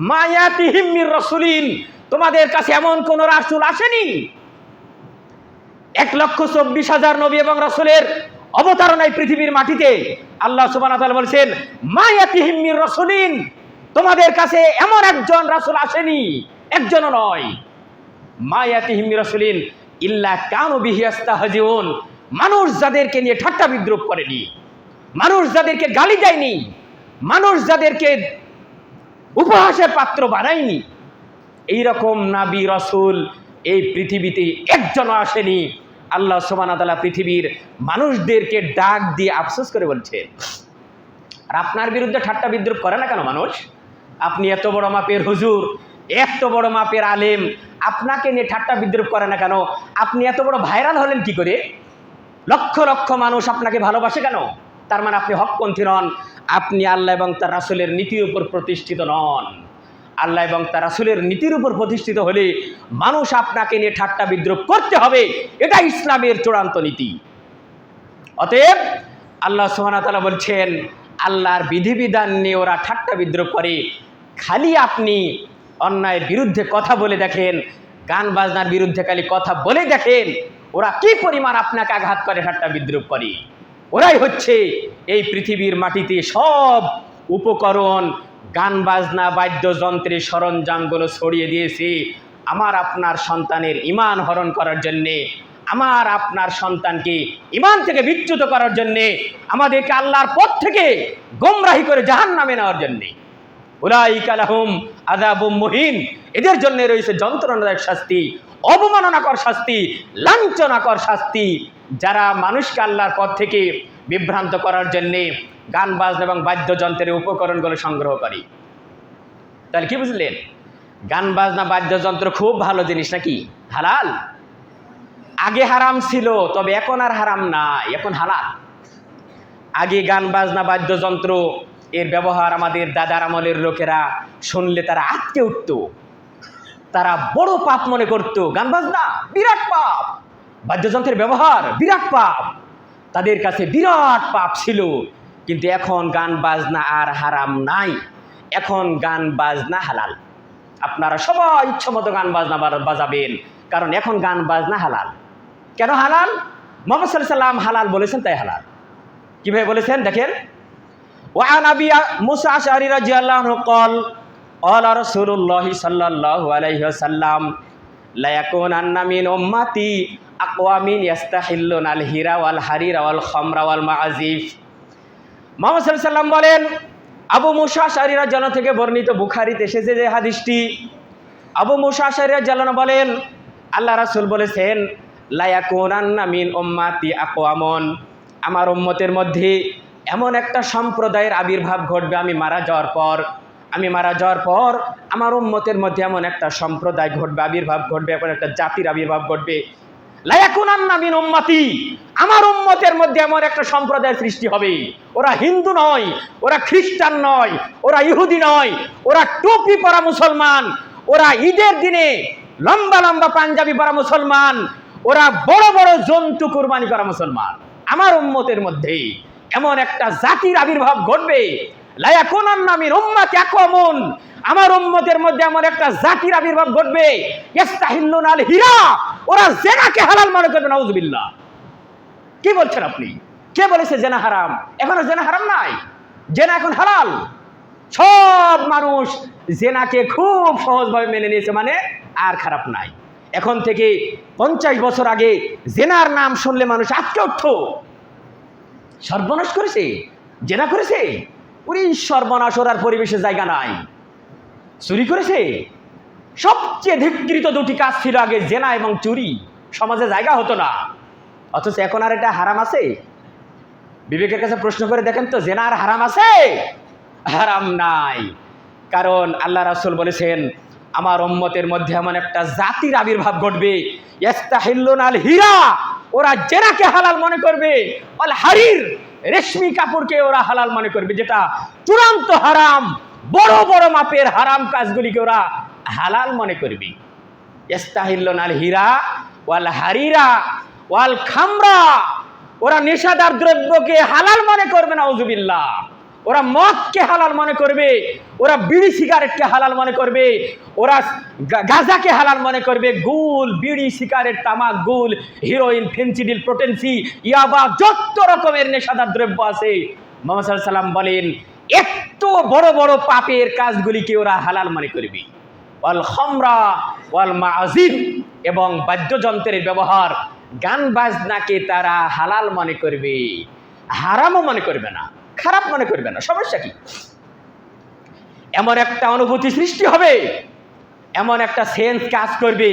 Speaker 1: মা ইয়াতিহিম মির রাসূলিন, তোমাদের কাছে এমন কোন রাসূল আসেনি। 1,24,000 নবী এবং রাসূলের অবতারণায় পৃথিবীর মাটিতে আল্লাহ সুবহানাহু ওয়া তাআলা বলেন, মা ইয়াতিহিম মির রাসূলিন, তোমাদের কাছে এমন একজন রাসূল আসেনি, একজনও নয়। মা ইয়াতিহিম মির রাসূলিন ইল্লা কানু বিহি ইস্তাহজিউন, মানুষ যাদেরকে নিয়ে ঠাট্টা বিদ্রুপ করেনি, মানুষ যাদেরকে গালি দেয়নি, মানুষ যাদেরকে উপহাসের পাত্র বানায়নি, এইরকম নবী রাসূল এই পৃথিবীতে একজনও আসেনি। আল্লাহ সুবহানাহু ওয়া তাআলা পৃথিবীর মানুষদেরকে ডাক দিয়ে আফসোস করে বলছে, আর আপনার বিরুদ্ধে ঠাট্টা বিদ্রুপ করে না কেন মানুষ? আপনি এত বড় মাপের হুজুর, এত বড় মাপের আলেম, আপনাকে নিয়ে ঠাট্টা বিদ্রুপ করে না কেন? আপনি এত বড় ভাইরাল হলেন কি করে? লক্ষ লক্ষ মানুষ আপনাকে ভালোবাসে কেন? তার মানে আপনি হকপন্থী নন, আপনি আল্লাহ এবং তার রাসূলের নীতির উপর প্রতিষ্ঠিত নন। আল্লাহ এবং তার রাসূলের নীতির উপর প্রতিষ্ঠিত হলে মানুষ আপনাকে নিয়ে ঠাট্টা বিদ্রুপ করতে হবে, এটা ইসলামের চূড়ান্ত নীতি। অতএব আল্লাহ সুবহানাহু ওয়া তাআলা বলছেন, আল্লাহর বিধিবিধান নিয়ে ওরা ঠাট্টা বিদ্রুপ করে। খালি আপনি অন্যায়ের বিরুদ্ধে কথা বলে দেখেন, গান বাজনার বিরুদ্ধে খালি কথা বলে দেখেন, ওরা কি পরিমাণ আপনাকে আঘাত করে, ঠাট্টা বিদ্রুপ করে। ওরাই হচ্ছে এই পৃথিবীর মাটিতে সব উপকরণ, গান বাজনা বাদ্যযন্ত্রের সরঞ্জামগুলো ছড়িয়ে দিয়েছে আমার আপনার সন্তানের ঈমান হরণ করার জন্যে, আমার আপনার সন্তানকে ঈমান থেকে বিচ্যুত করার জন্যে, আমাদেরকে আল্লাহর পথ থেকে গোমরাহি করে জাহান্নামে নেওয়ার জন্যে। উলাইকা লাহুম আযাবুম মুহিন, এদের জন্য রয়েছে যন্ত্রণাদায়ক শাস্তি, অবমাননাকর শাস্তি, লাঞ্ছনাকর শাস্তি। যারা মানুষকে আল্লাহর পথ থেকে বিভ্রান্ত করার জন্যে গান বাজনা এবং বাদ্যযন্ত্রের উপকরণগুলো সংগ্রহ করে। তাহলে কি বুঝলেন? গান বাজনা বাদ্যযন্ত্র খুব ভালো জিনিস নাকি? হালাল। আগে হারাম ছিল, তবে এখন আর হারাম না, এখন হালাল। আগে গান বাজনা বাদ্যযন্ত্র এর ব্যবহার আমাদের দাদার আমলের লোকেরা শুনলে তারা আটকে উঠত, তারা বড় পাপ মনে করত। গান বাজনা বিরাট পাপ, বাদ্যযন্ত্রের ব্যবহার বিরাট পাপ, তাদের কাছে বিরাট পাপ ছিল। কিন্তু এখন গান বাজনা আর হারাম নাই, এখন গান বাজনা হালাল। আপনারা সবাই ইচ্ছা মতো গান বাজনা বাজাবেন, কারণ এখন গান বাজনা হালাল। কেন হালাল? মুহাম্মদ সাল্লাল্লাহু আলাইহি ওয়াসাল্লাম হালাল বলেছেন, তাই হালাল। কিভাবে বলেছেন দেখেন, ওয়া নবী মুসা আশআরী রাদিয়াল্লাহু আনহু قال قال رسول الله صلى الله عليه وسلم لا يكونن من امتي اقوام يستحلون الهرى والحرير والخمر والمعازف। মুহাম্মদ সাল্লাল্লাহু আলাইহি ওয়াসাল্লাম বলেন, আবু মুসা আশআরী রাদিয়াল্লাহু থেকে বর্ণিত, বুখারীতে এসেছে যে হাদিসটি। আবু মুসা আশআরী রাদিয়াল্লাহু বলেন, আল্লাহ রাসূল বলেছেন, লা ইয়াকুনান্না মিন উম্মতি আকওয়ামুন, আমার উম্মতের মধ্যে এমন একটা সম্প্রদায়ের আবির্ভাব ঘটবে আমি মারা যাওয়ার পর আমার উম্মতের মধ্যে এমন একটা সম্প্রদায় ঘটবে, আবির্ভাব ঘটবে, এমন একটা জাতির আবির্ভাব ঘটবে। লা ইয়াকুনান্না মিন উম্মতি, আমার উম্মতের মধ্যে এমন একটা সম্প্রদায়ের সৃষ্টি হবে। ওরা হিন্দু নয়, ওরা খ্রিস্টান নয়, ওরা ইহুদি নয়, ওরা টুপি পরা মুসলমান, ওরা ঈদের দিনে লম্বা লম্বা পাঞ্জাবি পরা মুসলমান, ওরা বড় বড় জন্তু কুরবানি করা মুসলমান। আমার উম্মতের মধ্যে এমন একটা জাতির আবির্ভাব ঘটবে। লা ইয়াকুনান্না মিন উম্মতি আকওয়ামুন, আমার উম্মতের মধ্যে এমন একটা জাতির আবির্ভাব ঘটবে, ইস্তাহিল্লুনা আল হিরা, ওরা জেনাকে হালাল মনে করবে। নাউযুবিল্লাহ। কি বলছেন আপনি? কে বলেছে জেনা হারাম? এখনো জেনা হারাম নাই, জেনা এখন হালাল। সব মানুষ জেনাকে খুব সহজভাবে মেনে নিয়েছে, মানে আর খারাপ নাই। এখন থেকে 50 বছর আগে জেনার নাম শুনলে মানুষ আটকে উঠতো। সর্বনাশ করেছে, জেনা করেছে, ওরে সর্বনাশ, ওর পরিবেশে জায়গা নাই। চুরি করেছে, সবচেয়ে ধিক্কৃত দুটি কাজ ছিল আগে, জেনা এবং চুরি। সমাজে জায়গা হতো না, অথচ এখন আর এটা হারাম আছে? বিবেকের কাছে প্রশ্ন করে দেখেন তো, জেনা আর হারাম আছে? হারাম নাই। কারণ আল্লাহ রাসূল বলেছেন, আমার উম্মতের মধ্যে এমন একটা জাতির আবির্ভাব ঘটবে, ইস্তাহিল্লুনা আল হিরা, ওরা জেনাকে হালাল মনে করবে, আল হারির, রেশমি কাপড়কে ওরা হালাল মনে করবে, যেটা চূড়ান্ত হারাম। বড় বড় মাপের হারাম কাজগুলিকে ওরা হালাল মনে করবে। ইস্তাহিল্লুনা আল হিরা ওয়াল হারিরা ওয়াল খামরা, ওরা নেশাদার দ্রব্যকে হালাল মনে করবে। নাউযুবিল্লাহ। ওরা মদকে হালাল মনে করবে, ওরা বিড়ি সিগারেটকে হালাল মনে করবে, ওরা গাঁজাকে হালাল মনে করবে। গুল, বিড়ি, সিগারেট, তামাক, গুল, হিরোইন, ফেন্সিডিল, প্রোটেনসি, ইয়াবা, যত রকমের নেশাদার দ্রব্য আছে, মুহাম্মদ সাল্লাল্লাহু আলাইহি ওয়াসাল্লাম বলেন, এত বড় বড় পাপের কাজগুলিকে ওরা হালাল মনে করবে। ওয়াল খামরা ওয়াল মাআজিফ, এবং বাদ্যযন্ত্রের ব্যবহার, গান বাজনাকে তারা হালাল মনে করবে, হারামও মনে করবে না, খারাপ মনে করবে না। সমস্যা কি? এমন একটা অনুভূতি সৃষ্টি হবে, এমন একটা সেন্স কাজ করবে,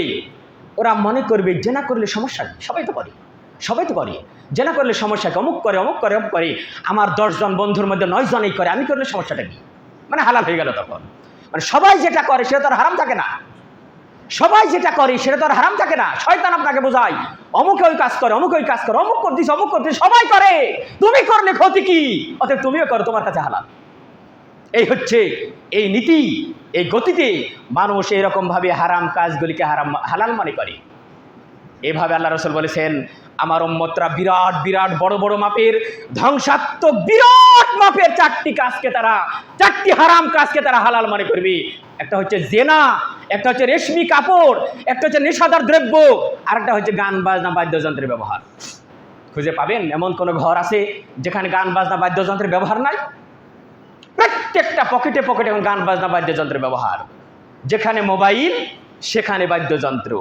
Speaker 1: ওরা মনে করবে জেনা করলে সমস্যা কি? সবাই তো করে, জেনা করলে সমস্যা কি? অমুক করে, অমুক করে, অমুক করে, আমার 10 জন বন্ধুর মধ্যে 9 জনই করে, আমি করলে সমস্যাটা কি? মানে হালাল হয়ে গেল তখন। মানে সবাই যেটা করে সেটা তো আর হারাম থাকে না, সবাই যেটা করে সেটা তো আর হারাম থাকে না। শয়তান আপনাকে বোঝায়, অমুকে ওই কাজ করে, অমুকে ওই কাজ করে, অমুক করতিস, অমুক করতিস, সবাই করে, তুমি করলে ক্ষতি কি? অতএব তুমিও করো, তোমার কাছে হালাল। এই হচ্ছে এই নীতি, এই গতিতে মানুষ এইরকম ভাবে হারাম কাজগুলিকে হালাল মনে করে। এইভাবে আল্লাহ রাসূল বলেছেন, আমার উম্মতরা বিরাট বিরাট বড় বড় মাপের ধ্বংসাত্মক বিরাট মাপের 4টি হারাম কাজকে তারা হালাল মনে করবে। একটা হচ্ছে জেনা, একটা হচ্ছে রেশমি কাপড়, একটা হচ্ছে নেশাদার দ্রব্য, আর একটা হচ্ছে গান বাজনা বাদ্যযন্ত্রের ব্যবহার। খুঁজে পাবেন এমন কোনো ঘর আছে যেখানে গান বাজনা বাদ্যযন্ত্রের ব্যবহার নাই? প্রত্যেকটা পকেটে পকেটে গান বাজনা বাদ্যযন্ত্রের ব্যবহার। যেখানে মোবাইল সেখানে বাদ্যযন্ত্র,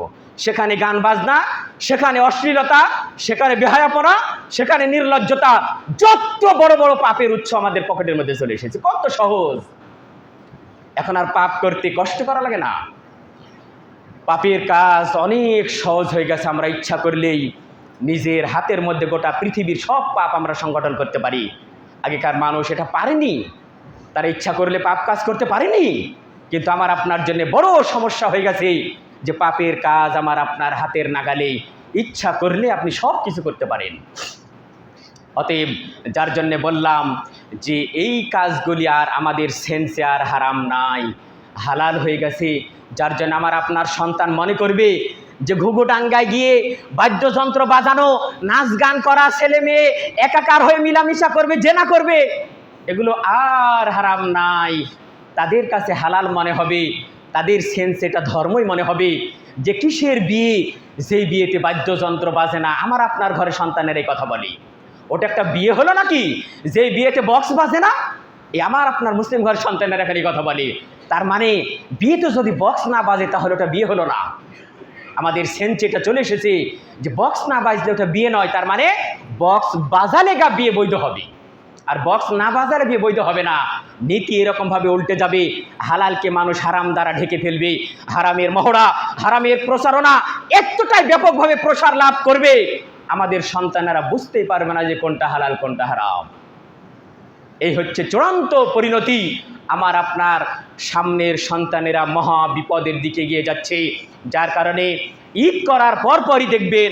Speaker 1: সেখানে গান বাজনা, সেখানে অশ্লীলতা, সেখানে বেহায়াপনা, সেখানে নির্লজ্জতা। যত বড় বড় পাপের উৎস আমাদের পকেটের মধ্যে চলে এসেছে। কত সহজ! এখন আর পাপ করতে কষ্ট করা লাগে না, পাপের কাজ অনেক সহজ হয়ে গেছে। আমরা ইচ্ছা করলেই নিজের হাতের মধ্যে গোটা পৃথিবীর সব পাপ আমরা সংগঠন করতে পারি। আগেকার মানুষ এটা পারেনি, তারা ইচ্ছা করলে পাপ কাজ করতে পারেনি। কিন্তু আমার আপনার জন্য বড় সমস্যা হয়ে গেছে যে পাপের কাজ আমার আপনার হাতের নাগালে, ইচ্ছা করলে আপনি সব কিছু করতে পারেন। অতএব যার জন্যে বললাম যে এই কাজগুলি আর আমাদের সেন্সে আর হারাম নাই, হালাল হয়ে গেছে। যার জন্য আমার আপনার সন্তান মনে করবে যে ঘুঘুডাঙ্গায় গিয়ে বাদ্যযন্ত্র বাজানো, নাচ গান করা, ছেলে মেয়ে একাকার হয়ে মিলামিশা করবে, জেনা করবে, এগুলো আর হারাম নাই, তাদের কাছে হালাল মনে হবে, তাদের সেন্স এটা ধর্মই মনে হবে। যে কিসের বিয়ে, যেই বিয়েতে বাদ্যযন্ত্র বাজে না। আমার আপনার ঘরে সন্তানের এই কথা বলি, ওটা একটা বিয়ে হলো নাকি যেই বিয়েতে বক্স বাজে না? এই আমার আপনার মুসলিম ঘরের সন্তানের এখানে কথা বলি। তার মানে বিয়েতে যদি বক্স না বাজে তাহলে ওটা বিয়ে হলো না। আমাদের সেন্সে এটা চলে এসেছে যে বক্স না বাজলে ওটা বিয়ে নয়। তার মানে বক্স বাজালে গা বিয়ে বৈধ হবে, আর বক্স না বাজালে বিয়ে বৈধ হবে না। নীতি এরকমভাবে উল্টে যাবে, হালালকে মানুষ হারাম দ্বারা ঢেকে ফেলবে, হারামের মহড়া, হারামের প্রচারণা এতটাই ব্যাপকভাবে প্রসার লাভ করবে, আমাদের সন্তানেরা বুঝতেই পারবে না যে কোনটা হালাল কোনটা হারাম। এই হচ্ছে চূড়ান্ত পরিণতি। আমার আপনার সামনের সন্তানেরা মহা বিপদের দিকে গিয়ে যাচ্ছে, যার কারণে ঈদ করার পরপরই দেখবেন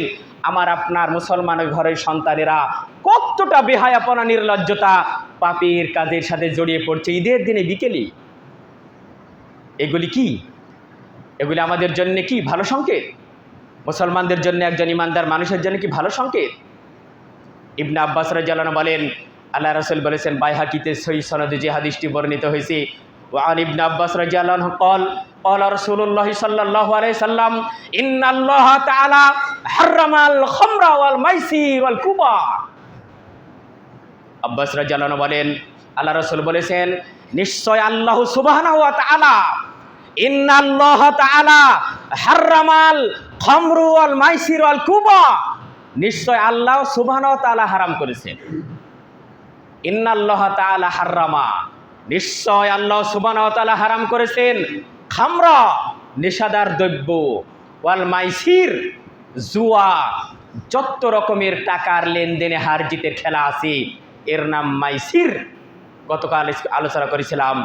Speaker 1: আমার আপনার মুসলমানের ঘরের সন্তানেরা কতটা বেহায়াপনা, নির্লজ্জতা, পাপের কাজের সাথে জড়িয়ে পড়ছে ঈদের দিনে বিকেলে। এগুলি কি? এগুলি আমাদের জন্য কি ভালো সংকেত? মুসলমানদের জন্য, একজন ইমানদার মানুষের জন্য কি ভালো সংকেত? ইবনে আব্বাস রাদিয়াল্লাহু আনহু বলেন, আল্লাহ রাসূল বলেছেন, বাইহাকিতে সহিহ সনদে যে হাদিসটি বর্ণিত হয়েছে, ওয়ান ইবনে আব্বাস রাদিয়াল্লাহু আনহু قال قال রাসূলুল্লাহ সাল্লাল্লাহু আলাইহি সাল্লাম ইন্নাল্লাহ তাআলা হারামাল খামরা ওয়াল মাইসির ওয়াল কুবা। আব্বাস রাদিয়াল্লাহু আনহু বলেন, আল্লাহ রাসূল বলেছেন, নিশ্চয় আল্লাহ সুবহানাহু ওয়া তাআলা, ইন্নাল্লাহ তাআলা হারামাল খামরু ওয়াল মাইসির ওয়াল কুবা, নিশ্চয় আল্লাহ সুবহানাহু ওয়া তাআলা হারাম করেছেন। ইন্নাল্লাহ তাআলা হারামা, নিশ্চয় আল্লাহ সুবহানাহু ওয়া তাআলা হারাম করেছেন খামরা, নেশাদার দ্রব্য, ওয়াল মাইসির, জুয়া, যত রকমের টাকার লেনদেনে হার জিতের খেলা আছে এর নাম মাইসির। গতকাল আলোচনা করেছিলাম,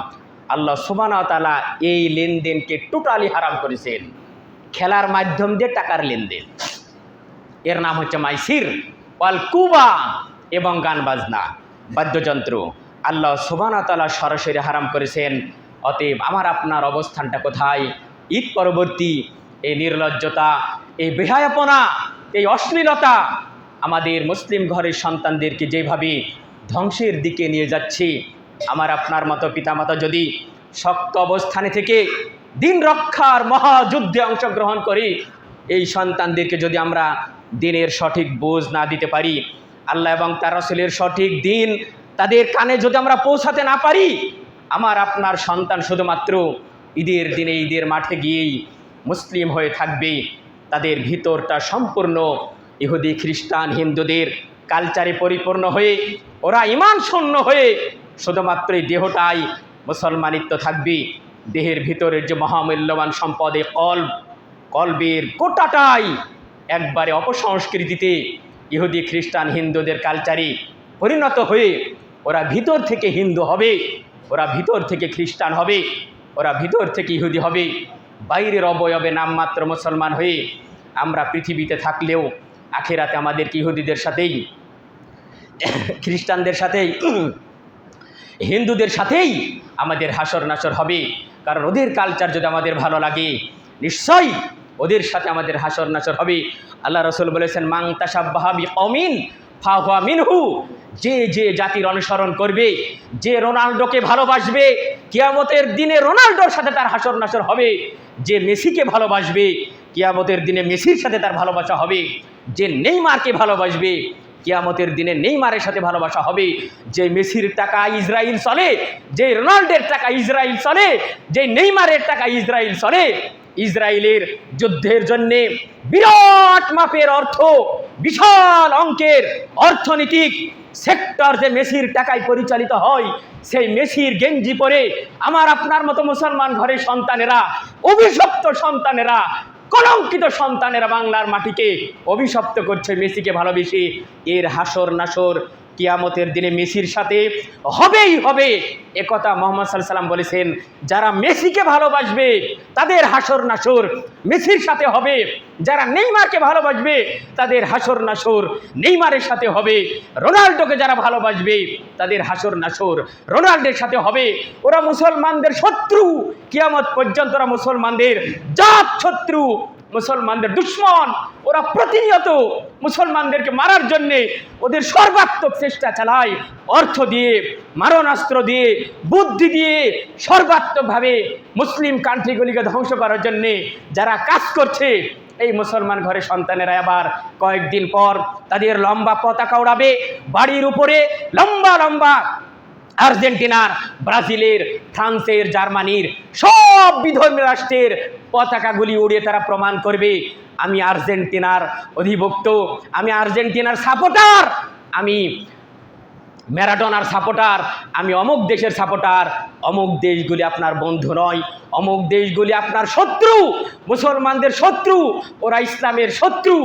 Speaker 1: আল্লাহ সুবহানাহু ওয়া তাআলা এই লেনদেনকে টোটালি হারাম করেছেন। খেলার মাধ্যম দিয়ে টাকার লেনদেন, এর নাম হচ্ছে মাইসির। ওয়াল কুবা, এবং গান বাজনা, বাদ্যযন্ত্র, আল্লাহ সুবহানাহু ওয়া তাআলা সরাসরি হারাম করেছেন। অতএব আমার আপনার অবস্থানটা কোথায়? ঈদ পরবর্তী এই নির্লজ্জতা, এই বেহায়াপনা, এই অশ্লীলতা আমাদের মুসলিম ঘরের সন্তানদেরকে যেভাবে ধ্বংসের দিকে নিয়ে যাচ্ছে, আমার আপনার মতো পিতামাতা যদি শক্ত অবস্থানে থেকে দিন রক্ষার মহাযুদ্ধে অংশগ্রহণ করি, এই সন্তানদেরকে যদি আমরা দিনের সঠিক বোঝ না দিতে পারি, আল্লাহ এবং তার রাসূলের সঠিক দিন তাদের কানে যদি আমরা পৌঁছাতে না পারি, আমার আপনার সন্তান শুধুমাত্র ঈদের দিনে ঈদের মাঠে গিয়েই মুসলিম হয়ে থাকবে। তাদের ভিতরটা সম্পূর্ণ ইহুদি, খ্রিস্টান, হিন্দুদের কালচারে পরিপূর্ণ হয়ে, ওরা ঈমান শূন্য হয়ে শুধুমাত্র এই দেহটাই মুসলমানিত্ব থাকবে। দেহের ভিতরের যে মহামূল্যবান সম্পদ, কলবের গোটাটাই একবারে অপসংস্কৃতিতে, ইহুদি, খ্রিস্টান, হিন্দুদের কালচারে পরিণত হয়ে ওরা ভিতর থেকে হিন্দু হবে, ওরা ভিতর থেকে খ্রিস্টান হবে, ওরা ভিতর থেকে ইহুদি হবে, বাইরের অবয়বে নামমাত্র মুসলমান হয়ে আমরা পৃথিবীতে থাকলেও আখিরাতে আমাদেরকে ইহুদিদের সাথেই, খ্রিস্টানদের সাথেই, হিন্দুদের সাথেই আমাদের হাসর নাসর হবে। কারণ ওদের কালচার যদি আমাদের ভালো লাগে, নিশ্চয়ই ওদের সাথে আমাদের হাসর নাসর হবে। আল্লাহ রাসূল বলেছেন, মান তাশাব্বাহা বিকওমিন ফাহুয়া মিনহু, যে যে জাতির অনুসরণ করবে, যে রোনাল্ডোকে ভালোবাসবে, কিয়ামতের দিনে রোনাল্ডোর সাথে তার হাসর নাসর হবে। যে মেসিকে ভালোবাসবে, কিয়ামতের দিনে মেসির সাথে তার ভালোবাসা হবে। যে নেইমারকে ভালোবাসবে, কিয়ামতের দিনে নেইমারের সাথে ভালোবাসা হবে। যে মেসির টাকা ইসরায়েল চলে, যে রোনাল্ডোর টাকা ইসরায়েল চলে, যে নেইমারের টাকা ইসরায়েল চলে, ইসরায়েলের যুদ্ধের জন্যে বিরাট মাপের অর্থ, বিশাল অঙ্কের অর্থনৈতিক সেক্টর যে মেসির টাকায় পরিচালিত হয়, সেই মেসির গেঞ্জি পরে আমার আপনার মতো মুসলমান ঘরের সন্তানেরা, অভিশপ্ত সন্তানেরা, কলঙ্কিত সন্তানেরা বাংলার মাটিকে অভিশপ্ত করছে মেসিকে ভালোবেসে। এর হাসর নাসর কিয়ামতের দিনে মেসির সাথে হবেই হবে, একথা মুহাম্মদ সাল্লাল্লাহু আলাইহি ওয়াসাল্লাম বলেছেন। যারা মেসিকে ভালোবাসবে তাদের হাসর নাসর মেসির সাথে হবে, যারা নেইমারকে ভালোবাসবে তাদের হাসর নাসর নেইমারের সাথে হবে, রোনাল্ডোকে যারা ভালোবাসবে তাদের হাসর নাসর রোনাল্ডোর সাথে হবে। ওরা মুসলমানদের শত্রু, কিয়ামত পর্যন্ত ওরা মুসলমানদের জাত শত্রু, মুসলমানদের দুশ্মন। ওরা প্রতিনিয়ত মুসলমানদেরকে মারার জন্যে ওদের সর্বাত্মক চেষ্টা চালায়, অর্থ দিয়ে, মারণাস্ত্র দিয়ে, বুদ্ধি দিয়ে সর্বাত্মকভাবে মুসলিম কান্ট্রিগুলিকে ধ্বংস করার জন্যে যারা কাজ করছে, এই মুসলমান ঘরে সন্তানেরা আবার কয়েকদিন পর তাদের লম্বা পতাকা উড়াবে বাড়ির উপরে, লম্বা লম্বা আর্জেন্টিনার, ব্রাজিলের, ফ্রান্সের, জার্মানির সব বিধর্মী রাষ্ট্রের পতাকাগুলি উড়িয়ে তারা প্রমাণ করবে আমি আর্জেন্টিনার অধিভুক্ত, আমি আর্জেন্টিনার সাপোর্টার, আমি ম্যারাডোনার সাপোর্টার, আমি অমুক দেশের সাপোর্টার। অমুক দেশগুলি আপনার বন্ধু নয়, অমুক দেশগুলি আপনার শত্রু, মুসলমানদের শত্রু, ওরা ইসলামের শত্রু।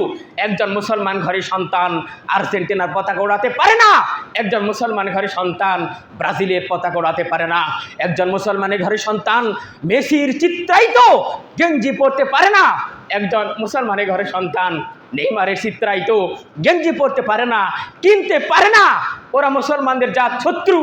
Speaker 1: একজন মুসলমান ঘরের সন্তান আর্জেন্টিনার পতাকা ওড়াতে পারে না, একজন মুসলমান ঘরের সন্তান ব্রাজিলের পতাকা ওড়াতে পারে না, একজন মুসলমানের ঘরের সন্তান মেসির চিত্রায়িত গেঞ্জি পরতে পারে না, একজন মুসলমানের ঘরের সন্তান নেইমারের চিত্রায়িত গেঞ্জি পরতে পারে না, কিনতে পারে না। ওরা মুসলমানদের জাত শত্রু।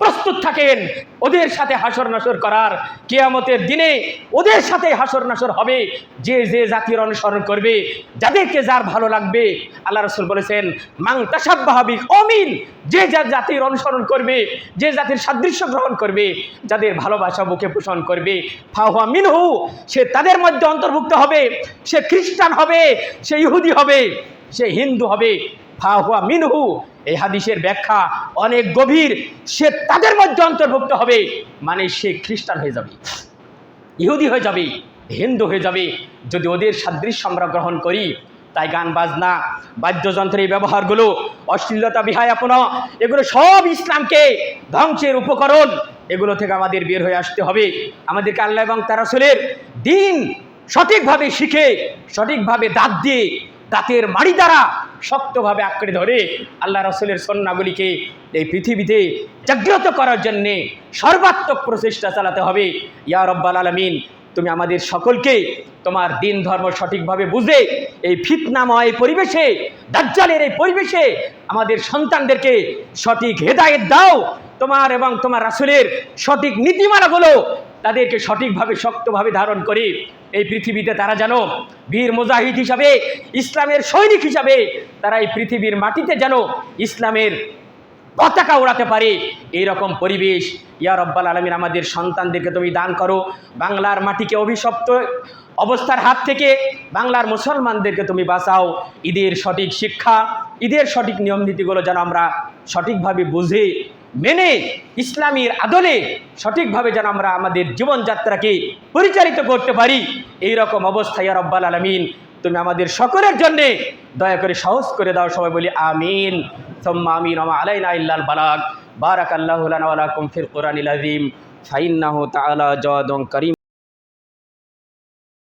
Speaker 1: প্রস্তুত থাকেন ওদের সাথে হাসর নাসর করার। কিয়ামতের দিনে ওদের সাথে হাসর নাসর হবে। যে যে জাতির অনুসরণ করবে, যাদেরকে যার ভালো লাগবে, আল্লাহ রাসূল বলেছেন মান তাশাব্বাহা বিকওমিন, যে যার জাতির অনুসরণ করবে, যে জাতির সাদৃশ্য গ্রহণ করবে, যাদের ভালোবাসা বুকে পোষণ করবে, ফাহুয়া মিনহু, সে তাদের মধ্যে অন্তর্ভুক্ত হবে। সে খ্রিস্টান হবে, সে ইহুদি হবে, সে হিন্দু হবে, ফাহুয়া মিনহু। এই হাদিসের ব্যাখ্যা অনেক গভীর। সে তাদের মধ্যে অন্তর্ভুক্ত হবে, মানে সে খ্রিস্টান হয়ে যাবে, ইহুদি হয়ে যাবে, হিন্দু হয়ে যাবে যদি ওদের সাদৃশ্য আমরা গ্রহণ করি। তাই গান বাজনা, বাদ্যযন্ত্রের এই ব্যবহারগুলো, অশ্লীলতা, বিহায়াপনা, এগুলো সব ইসলামকে ধ্বংসের উপকরণ। এগুলো থেকে আমাদের বের হয়ে আসতে হবে। আমাদেরকে আল্লাহ এবং তার রাসূলের দিন সঠিকভাবে শিখে, সঠিকভাবে দাঁত দিয়ে, দাঁতের মাড়ি দ্বারা শক্তভাবে আঁকড়ে ধরে আল্লাহ রাসূলের সুন্নাহগুলিকে এই পৃথিবীতে জাগ্রত করার জন্যে সর্বাত্মক প্রচেষ্টা চালাতে হবে। ইয়া রব্বাল আলামিন, তুমি আমাদের সকলকে তোমার দিন ধর্ম সঠিকভাবে বুঝে এই ফিতনাময় পরিবেশে, দাজ্জালের এই পরিবেশে আমাদের সন্তানদেরকে সঠিক হেদায়েত দাও। তোমার এবং তোমার রাসূলের সঠিক নীতিমালাগুলো তাদেরকে সঠিকভাবে শক্তভাবে ধারণ করে এই পৃথিবীতে তারা যেন বীর মুজাহিদ হিসাবে, ইসলামের সৈনিক হিসাবে তারা এই পৃথিবীর মাটিতে যেন ইসলামের পতাকা ওড়াতে পারে। এইরকম পরিবেশ ইয়া রব্বাল আলামিন আমাদের সন্তানদেরকে তুমি দান করো। বাংলার মাটিকে অভিশপ্ত অবস্থার হাত থেকে বাংলার মুসলমানদেরকে তুমি বাঁচাও। ঈদের সঠিক শিক্ষা, ঈদের সঠিক নিয়ম নীতিগুলো যেন আমরা সঠিকভাবে বুঝে মেনে ইসলামীর আদলে সঠিকভাবে যেন আমরা আমাদের জীবনযাত্রাকে পরিচালিত করতে পারি। এই রকম অবস্থা ইয়া রব্বাল আলামিন তুমি আমাদের সকলের জন্যে দয়া করে সহজ করে দাও। সবাই বলি আমিন, সুম্মা আমিন। ওয়া মা আলাইনা ইল্লাল বালাগ। বারাকাল্লাহু লানা ওয়া লাকুম ফিল কুরআনিল আযীম। ফাইন্নাহু তাআলা জাওয়াদুন কারীম।